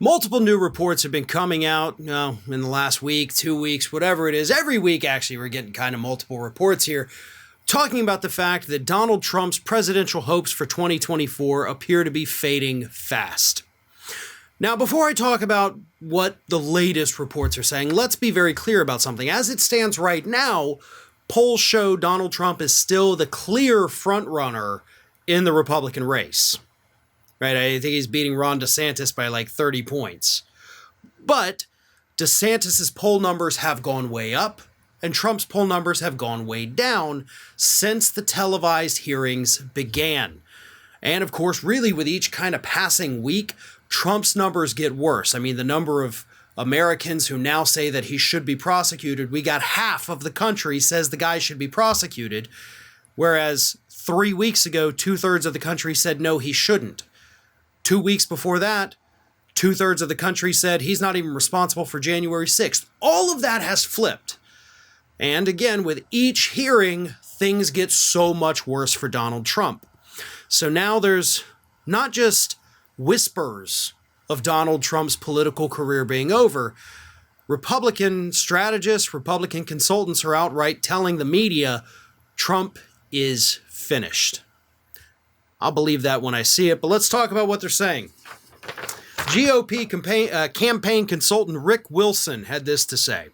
Multiple new reports have been coming out in the last week, 2 weeks, whatever it is. Every week, actually, we're getting kind of multiple reports here talking about the fact that Donald Trump's presidential hopes for 2024 appear to be fading fast. Now, before I talk about what the latest reports are saying, let's be very clear about something. As it stands right now, polls show Donald Trump is still the clear frontrunner in the Republican race. Right? I think he's beating Ron DeSantis by like 30 points. But DeSantis's poll numbers have gone way up, and Trump's poll numbers have gone way down since the televised hearings began. And of course, really with each kind of passing week, Trump's numbers get worse. I mean, the number of Americans who now say that he should be prosecuted, we got half of the country says the guy should be prosecuted, whereas 3 weeks ago, 2/3 of the country said no, he shouldn't. 2 weeks before that, 2/3 of the country said he's not even responsible for January 6th. All of that has flipped. And again, with each hearing, things get so much worse for Donald Trump. So now there's not just whispers of Donald Trump's political career being over. Republican strategists, Republican consultants are outright telling the media Trump is finished. I'll believe that when I see it, but let's talk about what they're saying. GOP campaign consultant Rick Wilson had this to say.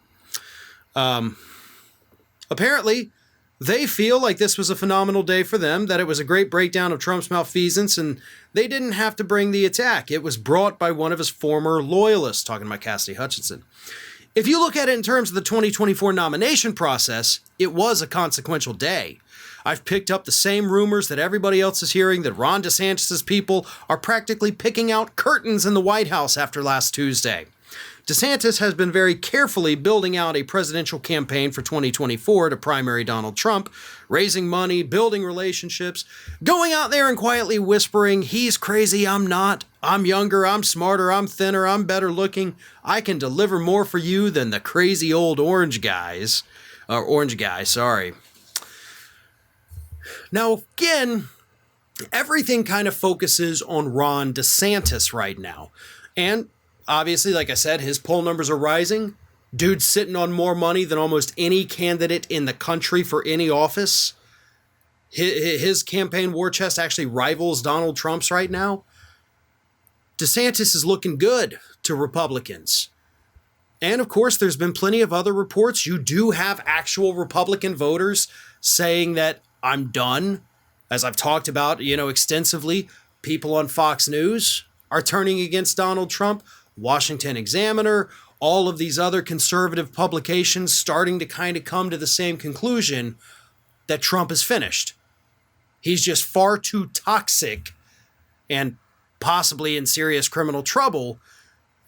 Apparently, they feel like this was a phenomenal day for them, that it was a great breakdown of Trump's malfeasance, and they didn't have to bring the attack. It was brought by one of his former loyalists, talking about Cassidy Hutchinson. If you look at it in terms of the 2024 nomination process, it was a consequential day. I've picked up the same rumors that everybody else is hearing, that Ron DeSantis' people are practically picking out curtains in the White House after last Tuesday. DeSantis has been very carefully building out a presidential campaign for 2024 to primary Donald Trump, raising money, building relationships, going out there and quietly whispering, he's crazy, I'm not, I'm younger, I'm smarter, I'm thinner, I'm better looking, I can deliver more for you than the crazy old orange guy, sorry. Now, again, everything kind of focuses on Ron DeSantis right now. And obviously, like I said, his poll numbers are rising. Dude's sitting on more money than almost any candidate in the country for any office. His campaign war chest actually rivals Donald Trump's right now. DeSantis is looking good to Republicans. And of course, there's been plenty of other reports. You do have actual Republican voters saying that I'm done. As I've talked about, extensively, people on Fox News are turning against Donald Trump. Washington Examiner, all of these other conservative publications starting to kind of come to the same conclusion that Trump is finished. He's just far too toxic and possibly in serious criminal trouble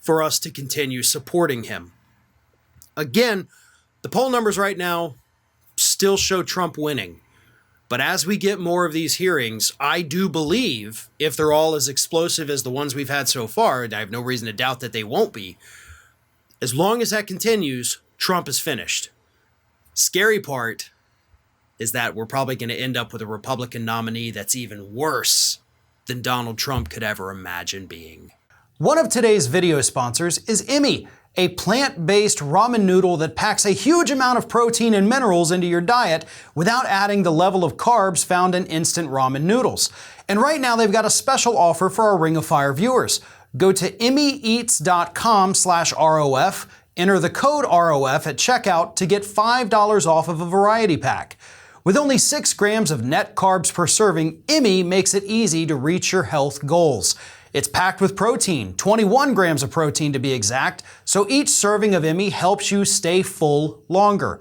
for us to continue supporting him. Again, the poll numbers right now still show Trump winning. But as we get more of these hearings, I do believe, if they're all as explosive as the ones we've had so far, and I have no reason to doubt that they won't be, as long as that continues, Trump is finished. Scary part is that we're probably going to end up with a Republican nominee that's even worse than Donald Trump could ever imagine being. One of today's video sponsors is Emmy, a plant-based ramen noodle that packs a huge amount of protein and minerals into your diet without adding the level of carbs found in instant ramen noodles. And right now they've got a special offer for our Ring of Fire viewers. Go to emmyeats.com/ROF, enter the code ROF at checkout to get $5 off of a variety pack. With only 6 grams of net carbs per serving, Emmy makes it easy to reach your health goals. It's packed with protein, 21 grams of protein to be exact, so each serving of Emmy helps you stay full longer.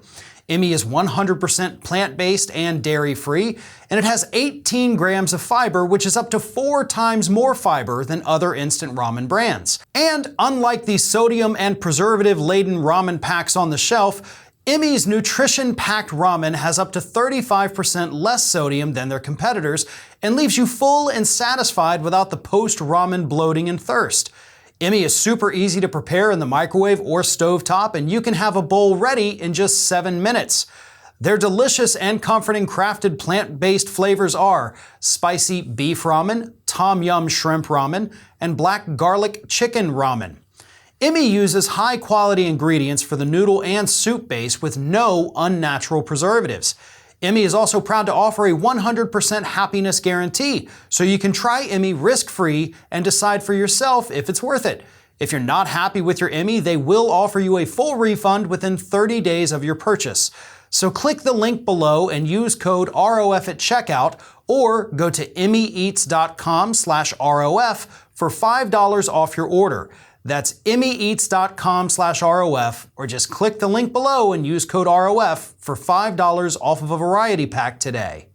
Emmy is 100% plant-based and dairy-free, and it has 18 grams of fiber, which is up to 4 times more fiber than other instant ramen brands. And unlike the sodium and preservative-laden ramen packs on the shelf, Emmy's nutrition-packed ramen has up to 35% less sodium than their competitors and leaves you full and satisfied without the post-ramen bloating and thirst. Emmy is super easy to prepare in the microwave or stovetop, and you can have a bowl ready in just 7 minutes. Their delicious and comforting crafted plant-based flavors are spicy beef ramen, tom yum shrimp ramen, and black garlic chicken ramen. Emmy uses high-quality ingredients for the noodle and soup base with no unnatural preservatives. Emmy is also proud to offer a 100% happiness guarantee, so you can try Emmy risk-free and decide for yourself if it's worth it. If you're not happy with your Emmy, they will offer you a full refund within 30 days of your purchase. So click the link below and use code ROF at checkout, or go to emmyeats.com/ROF for $5 off your order. That's emmyeats.com/ROF, or just click the link below and use code ROF for $5 off of a variety pack today.